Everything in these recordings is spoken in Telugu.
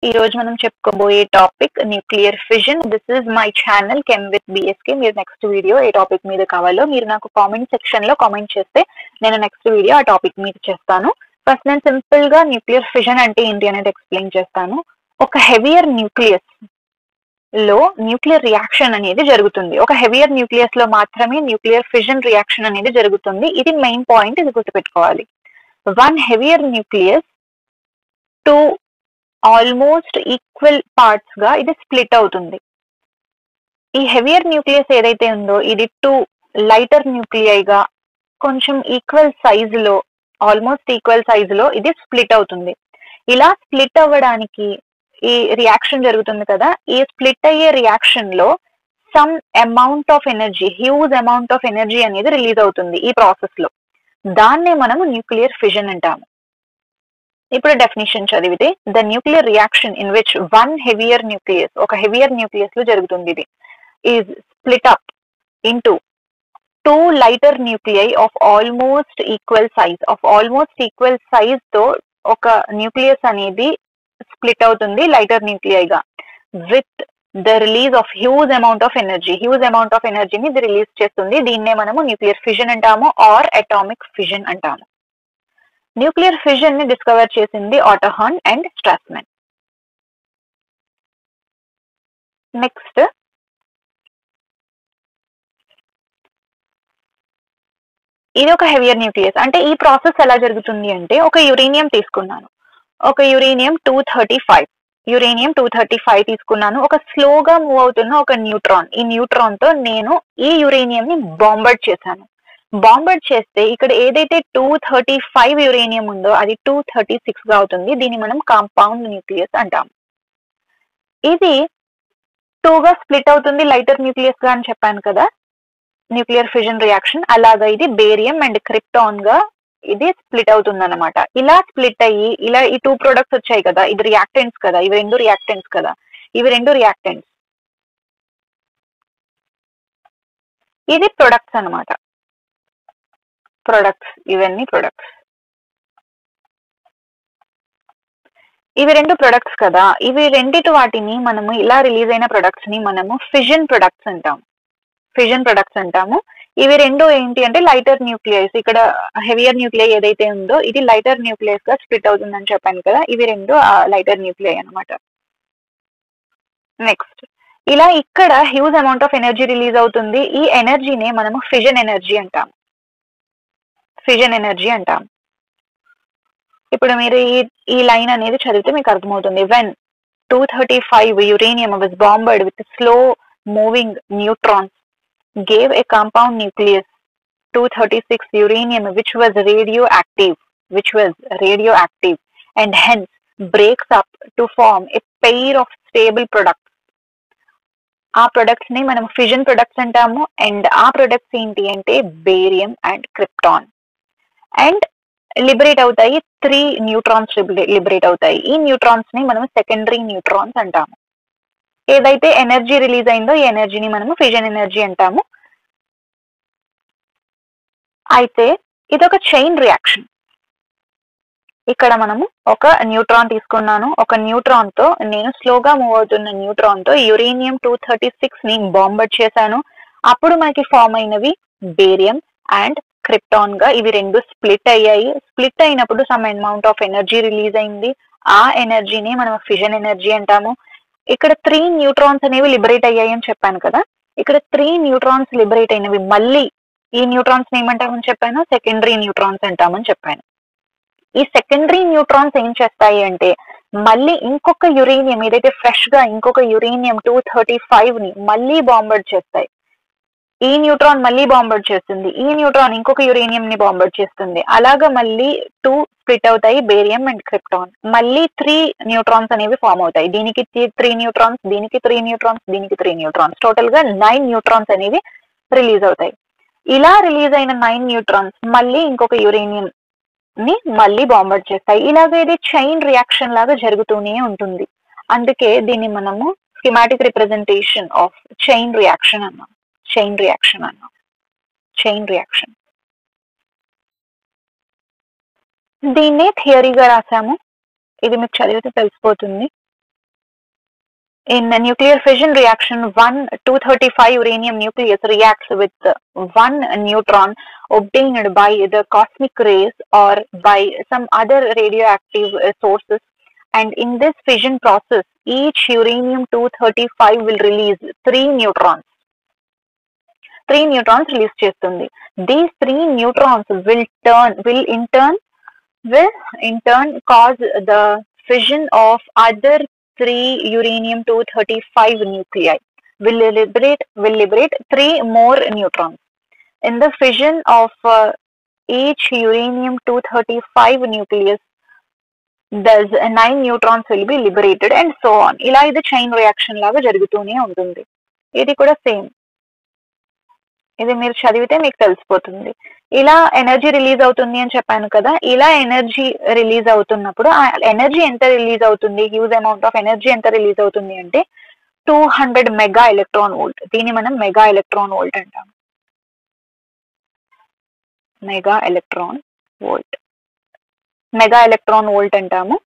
ఈ రోజు మనం చెప్పుకోబోయే topic nuclear fission. This is my channel chem with BSK. మీరు నెక్స్ట్ వీడియో ఏ టాపిక్ మీద కావాలో మీరు నాకు కామెంట్ సెక్షన్ లో కామెంట్ చేస్తే నేను నెక్స్ట్ వీడియో ఆ టాపిక్ మీద చేస్తాను. ఫస్ట్ నేను సింపుల్ గా న్యూక్లియర్ ఫిజన్ అంటే ఏంటి అనేది ఎక్స్ప్లెయిన్ చేస్తాను. ఒక హెవియర్ న్యూక్లియస్ లో న్యూక్లియర్ రియాక్షన్ అనేది జరుగుతుంది. ఒక హెవియర్ న్యూక్లియస్ లో మాత్రమే న్యూక్లియర్ ఫిజన్ రియాక్షన్ అనేది జరుగుతుంది. ఇది మెయిన్ పాయింట్, ఇది గుర్తుపెట్టుకోవాలి. One heavier nucleus two almost equal parts గా ఇది స్ప్లిట్ అవుతుంది. ఈ హెవియర్ న్యూక్లియస్ ఏదైతే ఉందో ఇది టూ లైటర్ న్యూక్లియై గా కొంచెం ఈక్వల్ సైజ్ లో, ఆల్మోస్ట్ ఈక్వల్ సైజ్ లో ఇది స్ప్లిట్ అవుతుంది. ఇలా స్ప్లిట్ అవ్వడానికి ఈ రియాక్షన్ జరుగుతుంది కదా, ఈ స్ప్లిట్ అయ్యే రియాక్షన్ లో some amount of energy, huge amount of energy అనేది రిలీజ్ అవుతుంది ఈ ప్రాసెస్ లో. దాన్నే మనం న్యూక్లియర్ ఫిజన్ అంటాము. ఇప్పుడు డెఫినిషన్ చదివితే, the nuclear reaction in which one heavier nucleus, ఒక హెవియర్ న్యూక్లియస్ లో జరుగుతుంది ఇది, is split up into two lighter nuclei of almost equal size. Of almost equal size తో ఒక న్యూక్లియస్ అనేది స్ప్లిట్ అవుతుంది లైటర్ న్యూక్లియైగా, with the release of huge amount of energy. Huge amount of ఎనర్జీని ఇది రిలీజ్ చేస్తుంది. దీన్నే మనము న్యూక్లియర్ ఫిజన్ అంటాము ఆర్ అటామిక్ ఫిజన్ అంటాము. న్యూక్లియర్ ఫిజన్ ని డిస్కవర్ చేసింది auto Hahn and Strassmann. Next ఇది ఒక హెవియర్ న్యూక్లియస్. అంటే ఈ ప్రాసెస్ ఎలా జరుగుతుంది అంటే, ఒక యురేనియం తీసుకున్నాను, ఒక యురేనియం 235 యురేనియం 235 తీసుకున్నాను. ఒక స్లోగా మూవ్ అవుతున్న ఒక న్యూట్రాన్, ఈ న్యూట్రాన్ తో నేను ఈ యురేనియం ని బాంబర్డ్ చేశాను. బాంబర్డ్ చేస్తే ఇక్కడ ఏదైతే 235 యురేనియం ఉందో అది 236 గా అవుతుంది. దీన్ని మనం కాంపౌండ్ న్యూక్లియస్ అంటాం. ఇది 2 గా స్ప్లిట్ అవుతుంది లైటర్ న్యూక్లియస్ గా అని చెప్పాను కదా, న్యూక్లియర్ ఫిజన్ రియాక్షన్. అలాగా ఇది బేరియం అండ్ క్రిప్టాన్ గా ఇది స్ప్లిట్ అవుతుంది అనమాట. ఇలా స్ప్లిట్ అయ్యి ఇలా ఈ టూ ప్రొడక్ట్స్ వచ్చాయి కదా, ఇది రియాక్టెంట్స్ కదా, ఇవి రెండు రియాక్టెంట్స్ కదా, ఇవి రెండు రియాక్టెంట్స్, ఇది ప్రొడక్ట్స్ అనమాట. ప్రొడక్ట్స్, ఇవన్నీ ప్రొడక్ట్స్, ఇవి రెండు ప్రొడక్ట్స్ కదా, ఇవి రెండిటి వాటిని మనము ఇలా రిలీజ్ అయిన ప్రొడక్ట్స్ ని మనము ఫిజన్ ప్రొడక్ట్స్ అంటాము. ఫిజన్ ప్రొడక్ట్స్ అంటాము. ఇవి రెండు ఏంటి అంటే లైటర్ న్యూక్లియస్. ఇక్కడ హెవియర్ న్యూక్లియై ఏదైతే ఉందో ఇది లైటర్ న్యూక్లియస్ గా స్ప్లిట్ అవుతుందని చెప్పాను కదా, ఇవి రెండు లైటర్ న్యూక్లియై అనమాట. నెక్స్ట్ ఇలా ఇక్కడ huge amount of energy release అవుతుంది. ఈ ఎనర్జీనే మనము ఫిజన్ ఎనర్జీ అంటాము. ఫిజన్ ఎనర్జీ అంటాం. ఇప్పుడు మీరు ఈ లైన్ అనేది చదివితే మీకు అర్థమవుతుంది. When 235 uranium was bombarded with slow moving neutrons gave a compound nucleus 236 uranium which was radioactive and hence breaks up to form a pair of stable products. ఆ ప్రొడక్ట్స్ ని మనం ఫిజన్ ప్రొడక్ట్స్ అంటాము. అండ్ ఆ ప్రొడక్ట్స్ ఏంటి అంటే barium and krypton. And liberate అవుతాయి, 3 న్యూట్రాన్స్ లిబరేట్ అవుతాయి. ఈ న్యూట్రాన్స్ ని మనం సెకండరీ న్యూట్రాన్స్ అంటాము. ఏదైతే ఎనర్జీ రిలీజ్ అయిందో ఈ ఎనర్జీని మనము ఫిజన్ ఎనర్జీ అంటాము. అయితే ఇది ఒక చైన్ రియాక్షన్. ఇక్కడ మనము ఒక న్యూట్రాన్ తీసుకున్నాను, ఒక న్యూట్రాన్ తో నేను స్లోగా మూవ్ అవుతున్న న్యూట్రాన్ తో యురేనియం 236 ని బాంబర్డ్ చేశాను. అప్పుడు మనకి ఫామ్ అయినవి బేరియం అండ్ క్రిప్టాన్ గా ఇవి రెండు స్ప్లిట్ అయ్యాయి. స్ప్లిట్ అయినప్పుడు some amount of energy release అయింది. ఆ ఎనర్జీని మనం ఫిజన్ ఎనర్జీ అంటాము. ఇక్కడ 3 న్యూట్రాన్స్ అనేవి లిబరేట్ అయ్యాయి అని చెప్పాను కదా, ఇక్కడ 3 న్యూట్రాన్స్ లిబరేట్ అయినవి మళ్ళీ ఈ న్యూట్రాన్స్ ఏమంటామని చెప్పాను, సెకండరీ న్యూట్రాన్స్ అంటామని చెప్పాను. ఈ సెకండరీ న్యూట్రాన్స్ ఏం చేస్తాయి అంటే మళ్ళీ ఇంకొక యురేనియం, ఏదైతే ఫ్రెష్ గా ఇంకొక యురేనియం 235 ని మళ్ళీ బాంబర్డ్ చేస్తాయి. ఈ న్యూట్రాన్ మళ్ళీ బాంబర్డ్ చేస్తుంది, ఈ న్యూట్రాన్ ఇంకొక యురేనియం ని బాంబర్డ్ చేస్తుంది. అలాగా మళ్ళీ 2 స్ప్లిట్ అవుతాయి, బేరియం అండ్ క్రిప్టాన్. మళ్ళీ 3 న్యూట్రాన్స్ అనేవి ఫామ్ అవుతాయి. దీనికి 3 న్యూట్రాన్స్, దీనికి 3 న్యూట్రాన్స్, దీనికి 3 న్యూట్రాన్స్, టోటల్ గా 9 న్యూట్రాన్స్ అనేవి రిలీజ్ అవుతాయి. ఇలా రిలీజ్ అయిన 9 న్యూట్రాన్స్ మళ్ళీ ఇంకొక యురేనియం ని మళ్ళీ బాంబర్డ్ చేస్తాయి. ఇలాగ ఇది చైన్ రియాక్షన్ లాగా జరుగుతూనే ఉంటుంది. అందుకే దీన్ని మనము schematic representation of chain reaction అన్నాం. చైన్ రియాక్షన్ దీన్నే థియరీగా రాసాము. ఇది మీకు చదివితే తెలిసిపోతుంది. In a nuclear fission reaction, 1-235 uranium nucleus reacts with 1 neutron obtained by the cosmic rays or by some other radioactive sources. And in this fission process, each uranium-235 will release 3 neutrons. 3 neutrons release చేస్తుంది. These 3 neutrons will in turn cause the fission of other 3 uranium-235 nuclei. Will liberate 3 more neutrons. In the fission of each uranium-235 nucleus, thus 9 neutrons will be liberated and so on. ఇలా ఇది చైన్ రియాక్షన్ లాగా జరుగుతూనే ఉంటుంది. ఇది కూడా సేమ్. ఇది మీరు చదివితే మీకు తెలిసిపోతుంది. ఇలా ఎనర్జీ రిలీజ్ అవుతుంది అని చెప్పాను కదా. ఇలా ఎనర్జీ రిలీజ్ అవుతున్నప్పుడు ఆ ఎనర్జీ ఎంత రిలీజ్ అవుతుంది, హ్యూజ్ అమౌంట్ ఆఫ్ ఎనర్జీ ఎంత రిలీజ్ అవుతుంది అంటే 200 మెగా ఎలక్ట్రాన్ వోల్ట్. దీన్ని మనం మెగా ఎలక్ట్రాన్ వోల్ట్ అంటాం. మెగా ఎలక్ట్రాన్ వోల్ట్ అంటాము.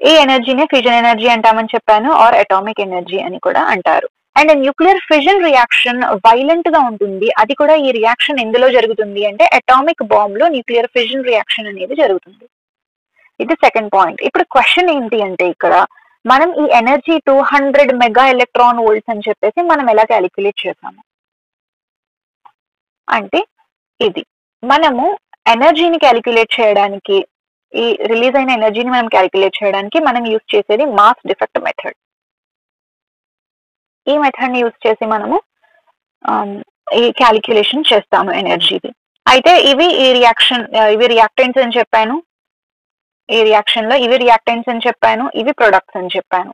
ఈ ఎనర్జీని ఫ్యూజన్ ఎనర్జీ అంటామని చెప్పాను, ఆర్ అటామిక్ ఎనర్జీ అని కూడా అంటారు. And nuclear fission reaction violent గా ఉంటుంది. అది కూడా ఈ రియాక్షన్ ఎందులో జరుగుతుంది అంటే అటామిక్ బాంబ్ లో న్యూక్లియర్ ఫిజన్ రియాక్షన్ అనేది జరుగుతుంది. ఇది సెకండ్ పాయింట్. ఇప్పుడు క్వశ్చన్ ఏంటి అంటే ఇక్కడ మనం ఈ ఎనర్జీ 200 మెగా ఎలక్ట్రాన్ వోల్ట్స్ అని చెప్పేసి మనం ఎలా క్యాలిక్యులేట్ చేసాము అంటే ఇది మనము ఎనర్జీని క్యాలిక్యులేట్ చేయడానికి, ఈ రిలీజ్ అయిన ఎనర్జీని మనం క్యాలిక్యులేట్ చేయడానికి మనం యూజ్ చేసేది మాస్ డిఫెక్ట్ మెథడ్. ఈ మెథడ్ ని యూజ్ చేసి మనము ఈ క్యాలిక్యులేషన్ చేస్తాము ఎనర్జీది. అయితే ఇవి రియాక్టెంట్స్ అని చెప్పాను, ఈ రియాక్షన్ లో ఇవి రియాక్టెంట్స్ అని చెప్పాను, ఇవి ప్రొడక్ట్స్ అని చెప్పాను.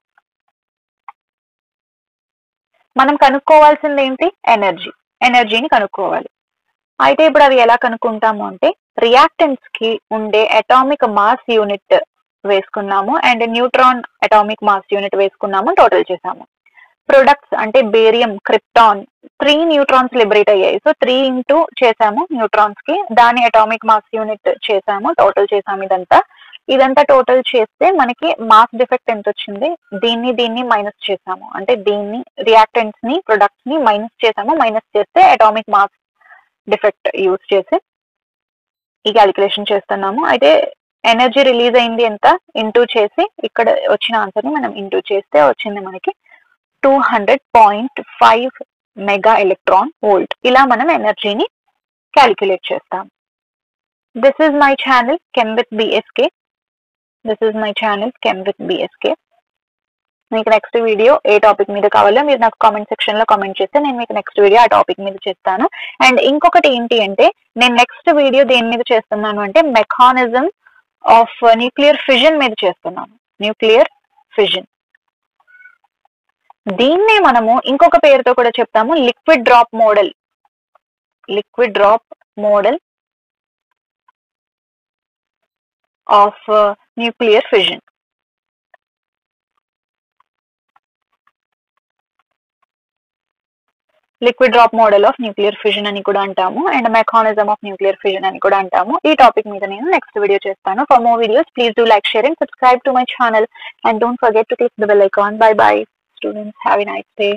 మనం కనుక్కోవాల్సింది ఏంటి? ఎనర్జీని కనుక్కోవాలి. అయితే ఇప్పుడు అవి ఎలా కనుక్కుంటాము అంటే రియాక్టెంట్స్ కి ఉండే అటామిక్ మాస్ యూనిట్ వేసుకున్నాము and neutron atomic mass unit వేసుకున్నాము, టోటల్ చేసాము. ప్రొడక్ట్స్ అంటే బేరియం, క్రిప్టాన్ 3 న్యూట్రాన్స్ లిబరేట్ అయ్యాయి. సో 3 ఇంటూ చేసాము న్యూట్రాన్స్ కి, దాని అటామిక్ మాస్ యూనిట్ చేసాము, టోటల్ చేసాము. ఇదంతా టోటల్ చేస్తే మనకి మాస్ డిఫెక్ట్ ఎంత వచ్చింది? దీన్ని మైనస్ చేసాము. అంటే దీన్ని రియాక్టెంట్స్ ని ప్రొడక్ట్స్ ని మైనస్ చేసాము. మైనస్ చేస్తే అటామిక్ మాస్ డిఫెక్ట్ యూజ్ చేసి ఈ క్యాలిక్యులేషన్ చేస్తున్నాము. అయితే ఎనర్జీ రిలీజ్ అయింది ఎంత ఇంటూ చేసి ఇక్కడ వచ్చిన ఆన్సర్ ని మనం ఇంటూ చేస్తే వచ్చింది మనకి 200.5 మెగా ఎలక్ట్రాన్ వోల్ట్. ఇలా మనం ఎనర్జీని క్యాలిక్యులేట్ చేస్తాం. This is my channel chem with BSK. మీకు నెక్స్ట్ వీడియో ఏ టాపిక్ మీద కావాలో మీరు నాకు కామెంట్ సెక్షన్ లో కామెంట్ చేస్తే నేను మీకు నెక్స్ట్ వీడియో ఆ టాపిక్ మీద చేస్తాను. అండ్ ఇంకొకటి ఏంటి అంటే నేను నెక్స్ట్ వీడియో దేని మీద చేస్తున్నాను అంటే మెకానిజం ఆఫ్ న్యూక్లియర్ ఫిజన్ మీద చేస్తున్నాను. న్యూక్లియర్ ఫిజన్ దీన్నే మనము ఇంకొక పేరుతో కూడా చెప్తాము, liquid drop model of nuclear fission. Liquid drop model of nuclear fission అని కూడా అంటాము and mechanism of nuclear fission అని కూడా అంటాము. ఈ టాపిక్ మీద నేను నెక్స్ట్ వీడియో చేస్తాను. For more videos please do like, share and subscribe to my channel and don't forget to click the bell icon. Bye bye students, have a nice day.